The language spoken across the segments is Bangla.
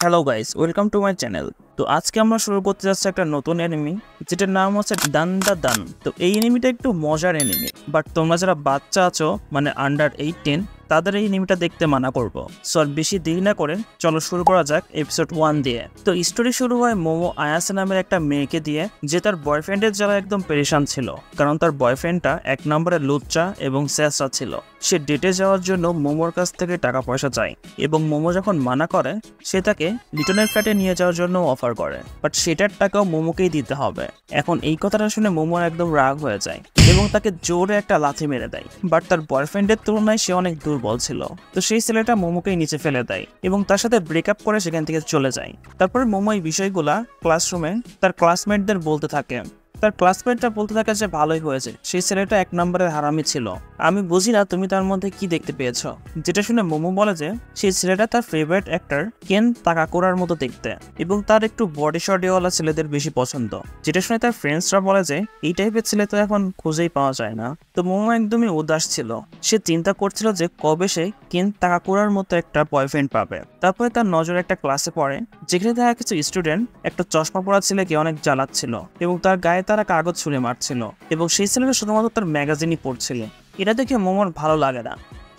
Hello guys, welcome to my channel. তো আজকে আমরা শুরু করতে যাচ্ছি একটা নতুন এনিমি, যেটার নাম হচ্ছে ডান দা দান। তো এই এনিমিটা একটু মজার এনিমি, বাট তোমরা যারা বাচ্চা আছো মানে আন্ডার 18 তাদের এই এনিমিটা দেখতে মানা করবো। সো আর বেশি দেরি না করে চলো শুরু করা যাক এপিসোড 1 দিয়ে। তো স্টোরি শুরু হয় মোমো আয়াসে নামের একটা মেয়েকে দিয়ে, যে তার বয়ফ্রেন্ডের যারা একদম পেরেশান ছিল, কারণ তার বয়ফ্রেন্ডটা এক নম্বরে লুচ্চা এবং স্যাসা ছিল। সে ডেটে যাওয়ার জন্য মোমোর কাছ থেকে টাকা পয়সা চায় এবং মোমো যখন মানা করে সে তাকে লিটনের ফ্ল্যাটে নিয়ে যাওয়ার জন্য অফার করে, বাট সেটার টাকাও মোমোকেই দিতে হবে। এখন এই কথাটা শুনে মোমোর একদম রাগ হয়ে যায় এবং তাকে জোরে একটা লাথি মেরে দেয়। বাট তার বয়ফ্রেন্ডের তুলনায় সে অনেক দুর্বল ছিল, তো সেই ছেলেটা মোমোকেই নিচে ফেলে দেয় এবং তার সাথে ব্রেকআপ করে সেখান থেকে চলে যায়। তারপর মোমো এই বিষয়গুলা ক্লাসরুমে তার ক্লাসমেটদের বলতে থাকে। তার ক্লাসমেটরা বলতে থাকে যে ভালোই হয়েছে, সেই ছেলেটা এক নম্বরের হারামি ছিল, আমি বুঝি না তুমি তার মধ্যে কি দেখতে পেয়েছ। যেটা শুনে মোমো বলে যে সেই ছেলেটা তার ফেভারিট অ্যাক্টর কেন তাকাকুরার মতো দেখতে এবং তার একটু বডি শর্টিওয়ালা ছেলেদের বেশি পছন্দ। যেটা শুনে তার ফ্রেন্ডসরা বলে যে এই টাইপের ছেলে তো এখন খুঁজেই পাওয়া যায় না। তো মোমো একদমই উদাস ছিল, সে চিন্তা করছিল যে কবে সে কেন তাকাকুরার মতো একটা বয়ফ্রেন্ড পাবে। তারপরে তার নজর একটা ক্লাসে পড়ে, যেখানে দেখা কিছু স্টুডেন্ট একটা চশমা পরা ছেলেকে অনেক জ্বালাচ্ছিল এবং তার গায়ে তারা কাগজ ছুঁড়ে মারছিল এবং সেই ছেলেটা শুধুমাত্র তার ম্যাগাজিনই পড়ছিল। এটা দেখে মোমোর ভালো লাগে না।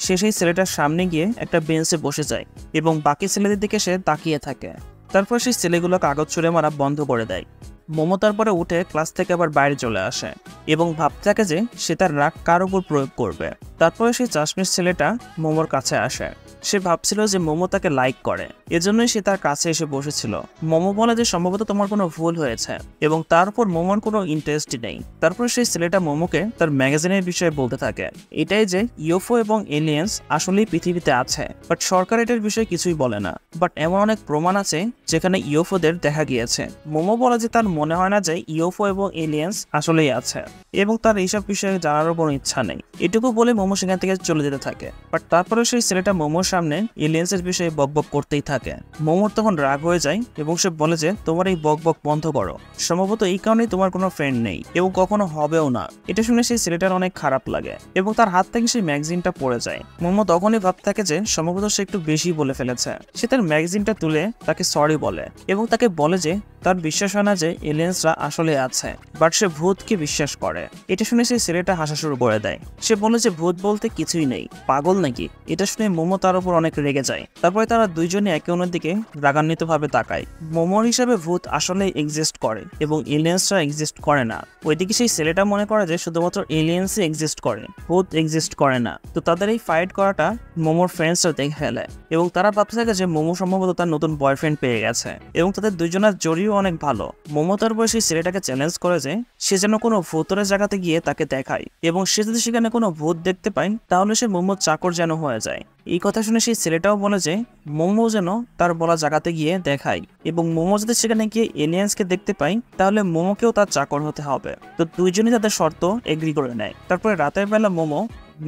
সে সেই ছেলেটার সামনে গিয়ে একটা বেঞ্চে বসে যায় এবং বাকি ছেলেদের দিকে সে তাকিয়ে থাকে। তারপর সেই ছেলেগুলো কাগজ ছুঁড়ে মারা বন্ধ করে দেয়। মোমো তারপরে উঠে ক্লাস থেকে আবার বাইরে চলে আসে এবং ভাবতে থাকে যে সে তার রাগ কার উপর প্রয়োগ করবে। তারপরে সেই চাশমিশ ছেলেটা মোমোর কাছে আসে। সে ভাবছিল যে মোমো তাকে লাইক করে, এজন্যই সে তার কাছে এসে বসেছিল। মোমো বলে যে সম্ভবত তোমার কোনো ভুল হয়েছে এবং তার উপর মোমোর কোনো ইন্টারেস্টই নেই। তারপর সেই ছেলেটা মোমোকে তার ম্যাগাজিনের বিষয়ে বলতে থাকে, এটাই যে ইউএফও এবং এলিয়েন্স আসলেই পৃথিবীতে আছে, বাট সরকার এটার বিষয়ে কিছুই বলে না। বাট এমন অনেক প্রমাণ আছে যেখানে ইউএফওদের দেখা গিয়েছে। মোমো বলে যে তার মনে হয় না যে ইউএফও এবং এলিয়েন্স আসলেই আছে এবং তার এইসব বিষয়ে জানারও কোনো ইচ্ছা নেই। এটুকু বলে মোমো সেখান থেকে চলে যেতে থাকে। বাট তারপরে সেই ছেলেটা মোমোর সামনে এলিয়েন্সের বিষয়ে বকবক করতেই থাকে। মোমোর তখন রাগ হয়ে যায় এবং সে বলে যে তোমার এই বকবক বন্ধ করো, সম্ভবত এই কারণেই তোমার কোনো ফ্রেন্ড নেই এবং কখনো হবেও না। এটা শুনে সেই ছেলেটার অনেক খারাপ লাগে এবং তার হাত থেকে সেই ম্যাগাজিনটা পড়ে যায়। মোমো তখনই ভাবতে থাকে যে সম্ভবত সে একটু বেশি বলে ফেলেছে। সে তার ম্যাগাজিনটা তুলে তাকে সরি বলে এবং তাকে বলে যে তার বিশ্বাস হয় না যে এলিয়েন্সরা আসলে আছে, বাট সে ভূতকে বিশ্বাস করে। এটা শুনে সেই ছেলেটা হাসা শুরু করে দেয়। সে বলে যে ভূত বলতে কিছুই নেই, পাগল নাকি। এটা শুনে মোমো তার উপর অনেক রেগে যায়। তারপরে তারা দুইজনে একে অন্যের দিকে রাগান্বিত ভাবে তাকায়। মোমোর হিসাবে ভূত আসলে এক্সিস্ট করে এবং এলিয়েন্সরা এক্সিস্ট করে না। ওইদিকে সেই ছেলেটা মনে করে যে শুধুমাত্র এলিয়েন্সই এক্সিস্ট করে, ভূত এক্সিস্ট করে না। তো তাদের এই ফাইট করাটা মোমোর ফ্রেন্ডসরা দেখে ফেলে এবং তারা ভাবতে থাকে যে মোমো সম্ভবত তার নতুন বয়ফ্রেন্ড পেয়ে গেছে এবং তাদের দুইজনের জড়িও অনেক ভালো। মোমো তারপর সেই ছেলেটাকে চ্যালেঞ্জ করে যে সে যেন কোনো ভূতের জায়গাতে গিয়ে তাকে দেখায় এবং সে যদি সেখানে কোনো ভূত দেখতে পায় তাহলে সে মোমোর চাকর যেন হয়ে যায়। এই কথা শুনে সেই ছেলেটাও বলে যে মোমো যেন তার বলা জায়গাতে গিয়ে দেখায় এবং মোমো যদি সেখানে গিয়ে এলিয়েন্সকে দেখতে পায় তাহলে মোমোকেও তার চাকর হতে হবে। তো দুইজনই তাদের শর্ত এগ্রি করে নেয়। তারপরে রাতের বেলা মোমো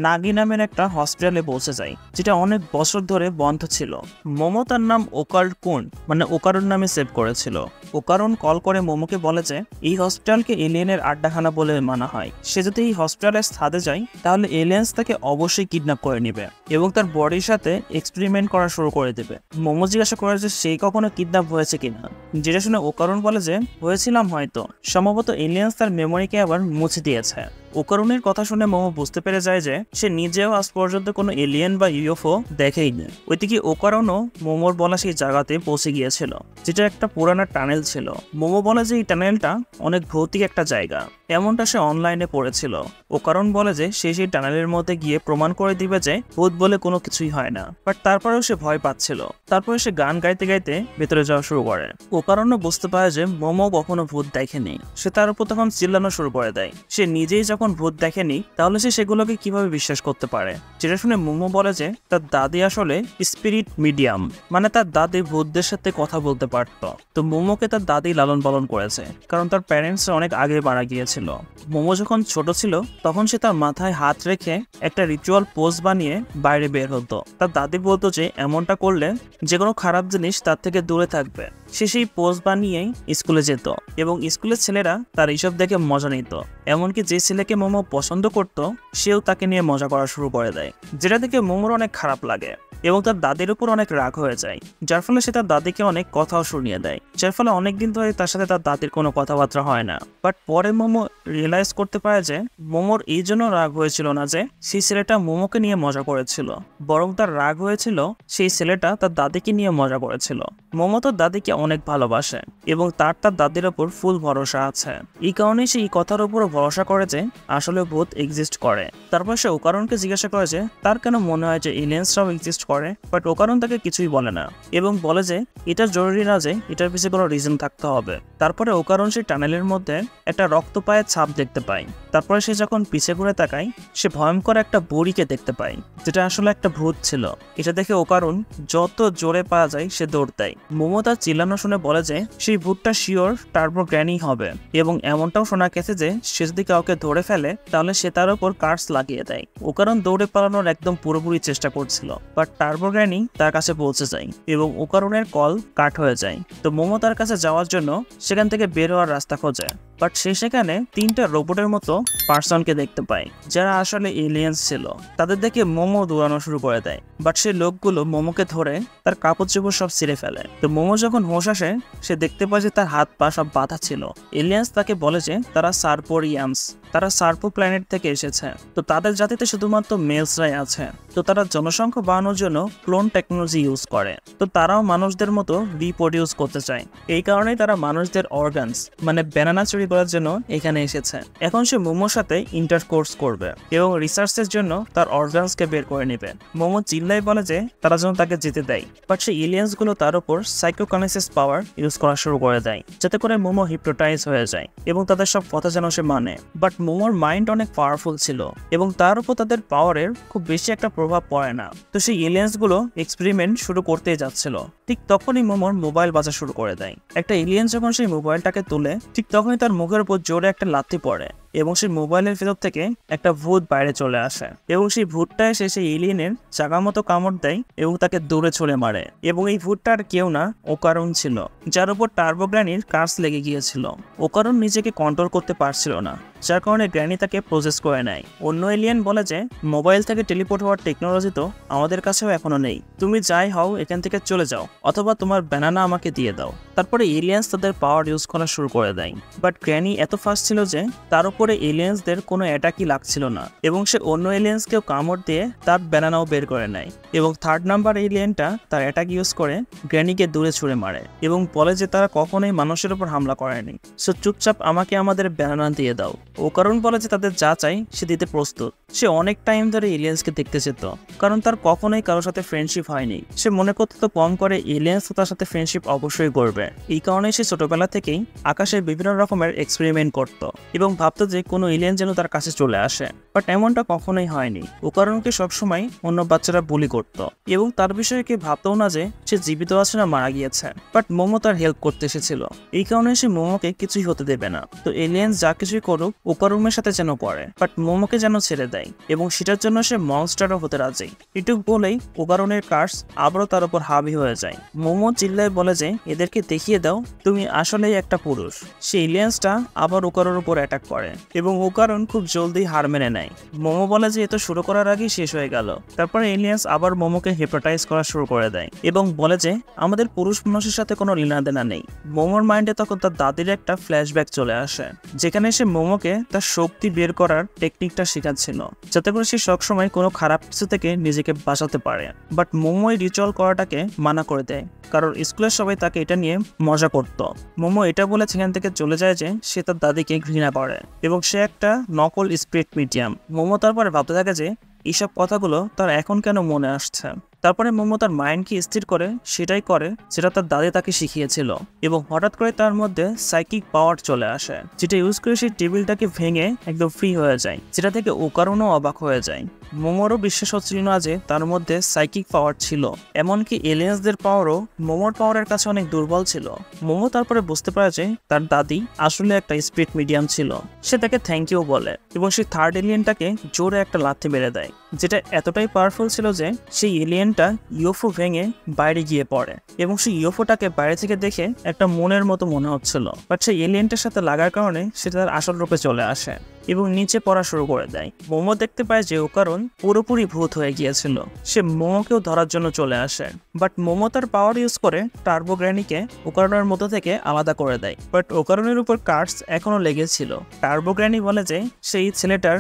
নাগি নামের একটা হসপিটালে পৌঁছে যায়, যেটা অনেক বছর ধরে বন্ধ ছিল। মোমো তার নাম ওকাল্ট কুন মানে ওকারুন নামে সেভ করেছিল। ওকারুন কল করে মোমোকে বলে যে এই হসপিটালকে এলিয়েনের আড্ডাখানা বলে মানা হয়। সে যদি এই হসপিটালের ছাদে যায় তাহলে এলিয়েন্স তাকে অবশ্যই কিডন্যাপ করে নেবে এবং তার বডির সাথে এক্সপেরিমেন্ট করা শুরু করে দেবে। মোমো জিজ্ঞাসা করে যে সেই কখনো কিডন্যাপ হয়েছে কিনা। যেটা শুনে ওকারুন বলে যে হয়েছিলাম হয়তো, সম্ভবত এলিয়েন্স তার মেমোরিকে আবার মুছে দিয়েছে। ওকারুনের কথা শুনে মোমো বুঝতে পেরে যায় যে সে নিজেও আজ পর্যন্ত কোনো এলিয়েন বা ইউএফও দেখেইনি। ওইদিকে ওকারুনও মোমোর বলা সেই জায়গাতে পৌঁছে গিয়েছিল, যেটা একটা পুরানো টানেল ছিল। মোমো বলে যে এই টানেলটা অনেক ভৌতিক একটা জায়গা, এমনটা সে অনলাইনে পড়েছিল। ওকারুন বলে যে সে সেই টানেলের মধ্যে গিয়ে প্রমাণ করে দিবে যে ভূত বলে কোনো কিছুই হয় না, বাট তারপরেও সে ভয় পাচ্ছিল। তারপরে সে গান গাইতে গাইতে ভেতরে যাওয়া শুরু করে। ওকারুনও বুঝতে পারে যে মোমো কখনো ভূত দেখেনি। সে তার উপর তখন চিল্লানো শুরু করে দেয়। সে নিজেই যখন ভূত দেখেনি তাহলে সে সেগুলোকে কিভাবে বিশ্বাস করতে পারে। যেটা শুনে মোমো বলে যে তার দাদি আসলে স্পিরিট মিডিয়াম, মানে তার দাদি ভূতদের সাথে কথা বলতে পারত। তো মোমোকে তার দাদি লালন পালন করেছে, কারণ তার প্যারেন্টস অনেক আগে মারা গিয়েছিল। মোমো যখন ছোট ছিল তখন সে তার মাথায় হাত রেখে একটা রিচুয়াল পোজ বানিয়ে বাইরে বের হতো। তার দাদি বলতো যে এমনটা করলে যে কোনো খারাপ জিনিস তার থেকে দূরে থাকবে। সে সেই পোজ বানিয়েই স্কুলে যেত এবং স্কুলের ছেলেরা তার এইসব দেখে মজা নিত। এমনকি যে ছেলেকে মোমো পছন্দ করত সেও তাকে নিয়ে মজা করা শুরু করে দেয়, যেটা দেখে মোমোর অনেক খারাপ লাগে। এবং তার দাদির উপর অনেক রাগ হয়ে যায়, যার ফলে সে তার দাদিকে অনেক কথাও শুনিয়ে দেয়, যার ফলে অনেকদিন ধরে তার সাথে তার দাদির কোনো কথাবার্তা হয় না। বাট পরে মোমো রিয়েলাইজ করতে পারে যে মোমোর এই জন্য রাগ হয়েছিল না যে সেই ছেলেটা মোমোকে নিয়ে মজা করেছিল, বরং তার রাগ হয়েছিল সেই ছেলেটা তার দাদিকে নিয়ে মজা করেছিল। মোমো তার দাদিকে অনেক ভালোবাসে এবং তার দাদির ওপর ফুল ভরসা আছে। এই কারণে সে এই কথার উপর ভরসা করে যে আসলে ভূত এক্সিস্ট করে। তারপর সে ওকারণকে জিজ্ঞাসা করে যে তার কেন মনে হয় যে এলিয়েন্সরাও এক্সিস্ট করে, বাট ওকারণ তাকে কিছুই বলে না এবং বলে যে এটা জরুরি না যে এটার পিছনে কোনো রিজন থাকতে হবে। তারপরে ওকারণ সেই টানেলের মধ্যে একটা রক্তপায়ের ছাপ দেখতে পায়। তারপরে সে যখন পিছে ঘুরে তাকায় সে ভয়ঙ্কর একটা বুড়িকে দেখতে পায়, যেটা আসলে একটা ভূত ছিল। এটা দেখে ওকারণ যত জোরে পাওয়া যায় সে দৌড় দেয়। মোমো তার চিল্লানো শুনে বলে যে সেই ভূতটা শিওর টার্বো গ্র্যানি হবে এবং এমনটাও শোনা গেছে যে সে যদি কাউকে ধরে ফেলে তাহলে সে তার উপর কার্স লাগিয়ে দেয়। ওকারণ দৌড়ে পালানোর একদম পুরোপুরি চেষ্টা করছিল, বাট টার্বো গ্র্যানি তার কাছে পৌঁছে যায় এবং ওকারণের কল কাট হয়ে যায়। তো মোমো তার কাছে যাওয়ার জন্য সেখান থেকে বের হওয়ার রাস্তা খোঁজে, বাট সে সেখানে 3টা রোবটের মতো পার্সনকে দেখতে পায় যারা আসলে এলিয়েন্স ছিল। তাদের দেখে মোমো দৌড়ানো শুরু করে দেয়, বাট সেই লোকগুলো মোমোকে ধরে তার কাপড় চোপড় সব ছিঁড়ে ফেলে। তো মোমো যখন হোশ আসে সে দেখতে পায় যে তার হাত পা সব বাঁধা ছিল। এলিয়েন্স তাকে বলে যে তারা সার্পোরিয়ামস, তারা সার্পো প্ল্যানেট থেকে এসেছে। তো তাদের জাতিতে শুধুমাত্র মেলসরাই আছে। তো তারা জনসংখ্যা বাড়ানোর জন্য ক্লোন টেকনোলজি ইউজ করে। তো তারাও মানুষদের মতো রিপ্রোডিউস করতে চায়। এই কারণেই তারা মানুষদের অর্গানস মানে ব্যানানা চুরি করার জন্য এখানে এসেছে। এখন সে মোমোর সাথে ইন্টারকোর্স করবে এবং রিসার্চের জন্য তার অর্গানসকে বের করে নেবে। মোমো চিল্লাই বলে যে তারা যেন তাকে যেতে দেয়, বাট সেই এলিয়েন্স গুলো তার উপর সাইকোকাইনেসিস পাওয়ার ইউজ করা শুরু করে দেয়, যাতে করে মোমো হিপনোটাইজ হয়ে যায় এবং তাদের সব কথা যেন সে মানে। বাট মোমোর মাইন্ড অনেক পাওয়ারফুল ছিল এবং তার উপর তাদের পাওয়ারের খুব বেশি একটা প্রভাব পড়ে না। তো সেই এলিয়েন্স গুলো এক্সপেরিমেন্ট শুরু করতেই যাচ্ছিল। ঠিক তখনই মোমোর মোবাইল বাজা শুরু করে দেয়। একটা এলিয়েন্স যখন সেই মোবাইলটাকে তুলে ঠিক তখনই তার মুখের উপর জোরে একটা লাথি পড়ে এবং সেই মোবাইলের ভেতর থেকে একটা ভূত বাইরে চলে আসে এবং সেই ভূতটা এসে সেই এলিয়েনের চাকা মতো কামড় দেয় এবং তাকে দৌড়ে ছুঁড়ে মারে। এবং এই ভূতটা আর কেউ না, ওকারণ ছিল, যার উপর টার্বো গ্র্যানির কার্স লেগে গিয়েছিল। ওকারণ নিজেকে কন্ট্রোল করতে পারছিল না, যার কারণে গ্র্যানি তাকে প্রসেস করে নেয়। অন্য এলিয়েন বলে যে মোবাইল থেকে টেলিপোর্ট হওয়ার টেকনোলজি তো আমাদের কাছেও এখনো নেই, তুমি যাই হও এখান থেকে চলে যাও অথবা তোমার ব্যানানা আমাকে দিয়ে দাও। তারপরে এলিয়েন্স তাদের পাওয়ার ইউজ করা শুরু করে দেয়, বাট গ্র্যানি এত ফাস্ট ছিল যে তার উপরে এলিয়েন্সদের কোনো অ্যাটাকই লাগছিল না এবং সে অন্য এলিয়েন্সকেও কামড় দিয়ে তার ব্যানানাও বের করে নেয় এবং 3rd নাম্বার এলিয়েনটা তার অ্যাটাক ইউজ করে গ্র্যানিকে দূরে ছুঁড়ে মারে এবং বলে যে তারা কখনোই মানুষের উপর হামলা করেনি, সো চুপচাপ আমাকে আমাদের ব্যানানা দিয়ে দাও। ওকারণ বলে যে তাদের যা চাই সে দিতে প্রস্তুত। সে অনেক টাইম ধরে এলিয়েন্সকে দেখতে যেত, কারণ তার কখনোই কারোর সাথে ফ্রেন্ডশিপ হয়নি। সে মনে করতে তো কম করে এলিয়েন্স তার সাথে ফ্রেন্ডশিপ অবশ্যই করবে। এই কারণে সে ছোটবেলা থেকেই আকাশে বিভিন্ন রকমের এক্সপেরিমেন্ট করত এবং ভাবতো যে কোনো এলিয়েন যেন তার কাছে চলে আসে, বাট এমনটা কখনোই হয়নি। ওকারণকে সবসময় অন্য বাচ্চারা বুলি করত এবং তার বিষয়ে কেউ ভাবতেও না যে সে জীবিত আছে না মারা গিয়েছে। বাট মোমো তার হেল্প করতে এসেছিল, এই কারণে সে মোমোকে কিছুই হতে দেবে না। তো এলিয়েন্স যা কিছুই করুক ওকারণের সাথে যেন করে, বাট মোমোকে যেন ছেড়ে দেয় এবং সেটার জন্য সে মনস্টারও হতে রাজি। এটুক বলেই ওকারণের কার্স আবারও তার উপর হাবি হয়ে যায়। মোমো চিল্লায় বলে যে এদেরকে দেখিয়ে দাও তুমি আসলেই একটা পুরুষ। সে এলিয়েন্সটা আবার ওকারণের উপর অ্যাটাক করে এবং ওকারণ খুব জলদি হার মেনে নেয়। মোমো বলে যে এত শুরু করার আগেই শেষ হয়ে গেল। তারপরে এলিয়েন্স আবার মোমোকে হিপনোটাইজ করা শুরু করে দেয় এবং বলে যে আমাদের পুরুষ মানুষের সাথে কোনো লেনাদেনা নেই। মোমোর মাইন্ডে তখন তার দাদির একটা ফ্ল্যাশব্যাক চলে আসে, যেখানে সে মোমোকে তার শক্তি বের করার টেকনিকটা শেখাচ্ছিল, যাতে করে সে সবসময় কোনো খারাপ কিছু থেকে নিজেকে বাঁচাতে পারে। বাট মোমো এই রিচুয়াল করাটাকে মানা করে দেয়, কারণ স্কুলের সবাই তাকে এটা নিয়ে মজা করত। মোমো এটা বলে সেখান থেকে চলে যায় যে সে তার দাদিকে ঘৃণা করে এবং সে একটা নকল স্পিরিট মিডিয়াম। মোমো তারপরে ভাবতে থাকে যে এইসব কথাগুলো তার এখন কেন মনে আসছে। তারপরে মোমো তার মাইন্ডকে স্থির করে সেটাই করে যেটা তার দাদি তাকে শিখিয়েছিল এবং হঠাৎ করে তার মধ্যে সাইকিক পাওয়ার চলে আসে, যেটা ইউজ করে সেই টেবিলটাকে ভেঙে একদম ফ্রি হয়ে যায়, যেটা থেকে ওকারণও অবাক হয়ে যায়। মোমোরও বিশ্বাস হচ্ছিল না যে তার মধ্যে সাইকিক পাওয়ার ছিল, এমনকি এলিয়েন্সদের পাওয়ারও মোমোর পাওয়ারের কাছে অনেক দুর্বল ছিল। মোমো তারপরে বুঝতে পারে যে তার দাদি আসলে একটা স্পিরিট মিডিয়াম ছিল। সে তাকে থ্যাংক ইউ বলে এবং সেই 3rd এলিয়েনটাকে জোরে একটা লাথি মেরে দেয়, যেটা এতটাই পাওয়ারফুল ছিল যে সেই এলিয়েনটা ইউএফও ভেঙে বাইরে গিয়ে পড়ে এবং সেই ইউএফওটাকে বাইরে থেকে দেখে একটা মনের মতো মনে হচ্ছিল, বাট সেই এলিয়েনটার সাথে লাগার কারণে সেটা তার আসল রূপে চলে আসে। এবং নিচে পড়া শুরু করে দেয়। মোমো দেখতে পায় যে ওকারুন পুরোপুরি ভূত হয়ে গিয়েছিল। সে মোমোকেও ধরার জন্য চলে আসে, বাট মোমো তার পাওয়ার ইউজ করে টার্বো গ্র্যানিকে ওকারুনের মতো থেকে আলাদা করে দেয়। বাট ওকারুনের উপর কার্স এখনো লেগেছিল। টার্বো গ্র্যানি বলে যে সেই ছেলেটার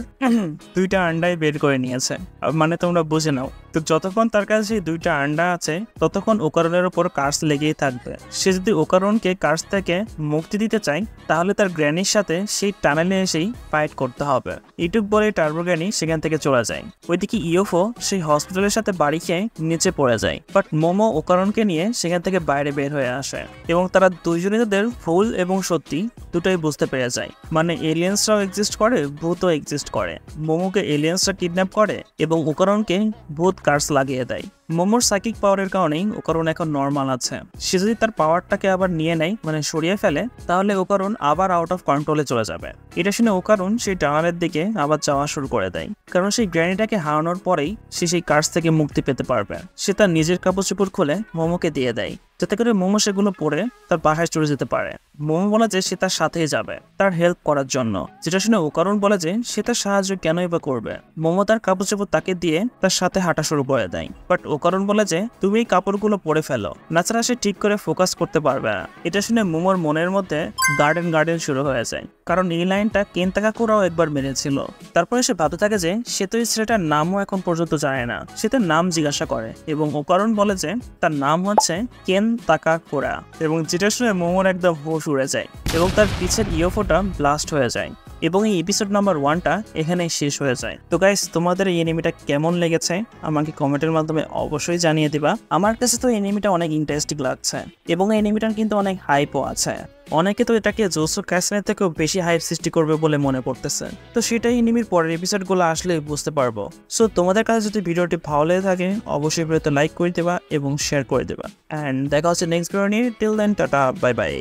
2টা আন্ডাই বের করে নিয়েছে, মানে তোমরা বুঝে নাও। তো যতক্ষণ তার কাছে সেই 2টা আন্ডা আছে ততক্ষণ ওকারুনের উপর কার্স লেগেই থাকবে। সে যদি ওকারুনকে কার্স থেকে মুক্তি দিতে চায় তাহলে তার গ্র্যানির সাথে সেই টানেলে এসেই ফাইট করতে হবে। ইউটিউব বলে টার্বো গ্র্যানি সেখান থেকে চলে যায়। ওইদিকে ইউএফও সেই হসপিটালের সাথে বাড়ি খেয়ে নিচে পড়ে যায়। বাট মোমো ওকারুনকে নিয়ে সেখান থেকে বাইরে বের হয়ে আসে এবং তারা দুইজনই তাদের ভুল এবং সত্যি দুটোই বুঝতে পেরে যায়। মানে এলিয়েন্সরাও এক্সিস্ট করে, ভূতও এক্সিস্ট করে। মোমোকে এলিয়েন্সরা কিডন্যাপ করে এবং ওকারুনকে ভূত কার্স লাগিয়ে দেয়। মোমোর সাইকিক পাওয়ারের কারণেই ওকারুন এখন নর্মাল আছে। সে যদি তার পাওয়ারটাকে আবার নিয়ে নেয়, মানে সরিয়ে ফেলে, তাহলে ওকারুন আবার আউট অফ কন্ট্রোলে চলে যাবে। এটা শুনে ওকারুন সেই টানেলের দিকে আবার যাওয়া শুরু করে দেয়, কারণ সেই গ্র্যানিটাকে হারানোর পরেই সে সেই কার্স থেকে মুক্তি পেতে পারবে। সে তার নিজের কাপড় চোপড় খুলে মোমোকে দিয়ে দেয়, যাতে করে মোমো সেগুলো পরে তার বাসায় চলে যেতে পারে। মোমো বলে যে সে তার সাথেই যাবে তার হেল্প করার জন্য, যেটা শুনে ওকারুন বলে যে সে তার সাহায্য কেনই বা করবে। মোমো তার কাপড় চোপড় তাকে দিয়ে তার সাথে হাঁটা শুরু করে দেয়। বাট ওকারুন বলে যে তুমি এই কাপড়গুলো পরে ফেলো, নাছাড়া সে ঠিক করে ফোকাস করতে পারবে না। এটা শুনে মোমোর মনের মধ্যে গার্ডেন শুরু হয়ে যায়, কারণ এই লাইনটা কেনতাকাকুরাও একবার মেরেছিল। তারপরে সে ভাবতে থাকে যে সে তো এই ছেলেটার নামও এখন পর্যন্ত জানে না। সে তার নাম জিজ্ঞাসা করে এবং ওকারুন বলে যে তার নাম হচ্ছে কেনতাকাকুরা, এবং যেটা শুনে মোমোর একদম হোশ উড়ে যায় এবং তার পিছের ইউএফওটা ব্লাস্ট হয়ে যায়। এবং এই এপিসোড নাম্বার 1টা এখানেই শেষ হয়ে যায়। তো গাইস, তোমাদের এই এনিমিটা কেমন লেগেছে আমাকে কমেন্টের মাধ্যমে অবশ্যই জানিয়ে দিবা। আমার কাছে তো এনিমিটা অনেক ইন্টারেস্টিং লাগছে এবং এই এনিমিটার কিন্তু অনেক হাইপও আছে। অনেকে তো এটাকে জোসো কাইসেনের থেকেও বেশি হাইপ সৃষ্টি করবে বলে মনে করতেছে। তো সেটাই এনিমির পরের এপিসোডগুলো আসলে বুঝতে পারবো। সো তোমাদের কাছে যদি ভিডিওটি ভালো লেগে থাকে অবশ্যই ভিডিওতে লাইক করে দেবা এবং শেয়ার করে দেবা। অ্যান্ড দেখা হচ্ছে নেক্সট ভিডিও নিয়ে। Till then ta-ta, bye by.